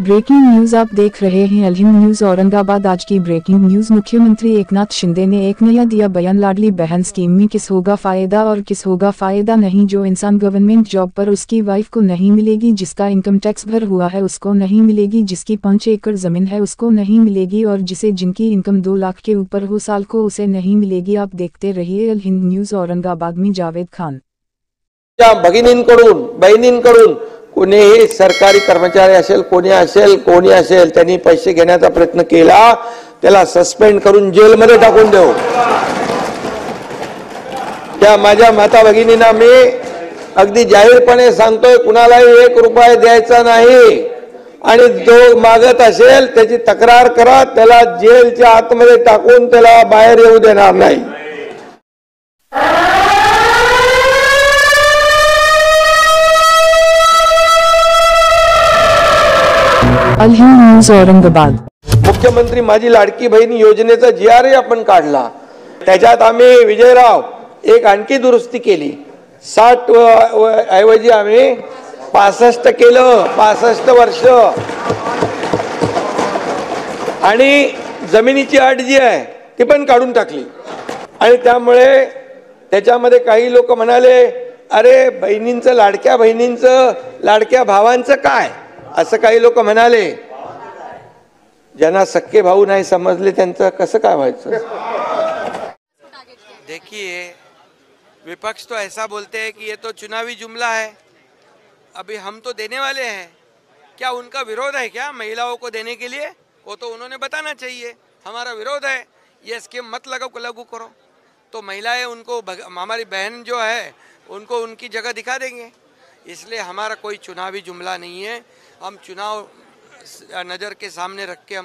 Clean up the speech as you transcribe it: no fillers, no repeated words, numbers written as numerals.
Breaking news आप देख रहे हैं अलहिंद न्यूज औरंगाबाद। आज की ब्रेकिंग न्यूज, मुख्यमंत्री एकनाथ शिंदे ने एक नया दिया बयान। लाडली बहन स्कीम में किस होगा फायदा और किस होगा फायदा नहीं। जो इंसान गवर्नमेंट जॉब पर उसकी वाइफ को नहीं मिलेगी, जिसका इनकम टैक्स भर हुआ है उसको नहीं मिलेगी, जिसकी 5 एकड़ जमीन है उसको नहीं मिलेगी और जिनकी इनकम 2 लाख के ऊपर हो साल को उसे नहीं मिलेगी। आप देखते रहिए अलहिंद न्यूज औरंगाबाद में जावेद खान। भगिनींकडून बहिणींकडून कोणीही सरकारी कर्मचारी असेल कोणी असेल त्यांनी पैसे घेण्याचा प्रयत्न केला त्याला सस्पेंड करून जेलमध्ये टाकून देऊ। त्या माझ्या माता भगिनींना मी अगदी जाहीरपणे सांगतोय, कुणालाही 1 रुपया द्यायचा नाही आणि जो मागत असेल त्याची तक्रार करा, त्याला जेलच्या आतमध्ये टाकून त्याला बाहेर येऊ देणार नाही। अलहिंद न्यूज औरंगाबाद। मुख्यमंत्री माझी लाडकी बहीण योजनेचा GR आपण काढला, त्याच्यात आम्ही विजयराव एक आणखी दुरुस्ती केली। 60 ऐवजी आम्ही 65 केलं, 65 वर्ष। आणि जमिनीची अट जी आहे ती पण काढून टाकली। आणि त्यामुळे त्याच्यामध्ये काही लोक म्हणाले, अरे बहिणींचं, लाडक्या बहिणींचं, लाडक्या भावांचं काय, असं काही लोक म्हणाले। ज्यांना सख्खे भाऊ नाही समजले त्यांचं कसं काय व्हायचं। देखिए, विपक्ष तो ऐसा बोलते हैं कि ये तो चुनावी जुमला है, अभी हम तो देने वाले हैं। क्या उनका विरोध है क्या महिलाओं को देने के लिए? वो तो उन्होंने बताना चाहिए हमारा विरोध है, ये स्कीम मत लागू करो। तो महिलाएं उनको, हमारी बहन जो है उनको उनकी जगह दिखा देंगे। इसलिए हमारा कोई चुनावी जुमला नहीं है। हम चुनाव नज़र के सामने रख के हम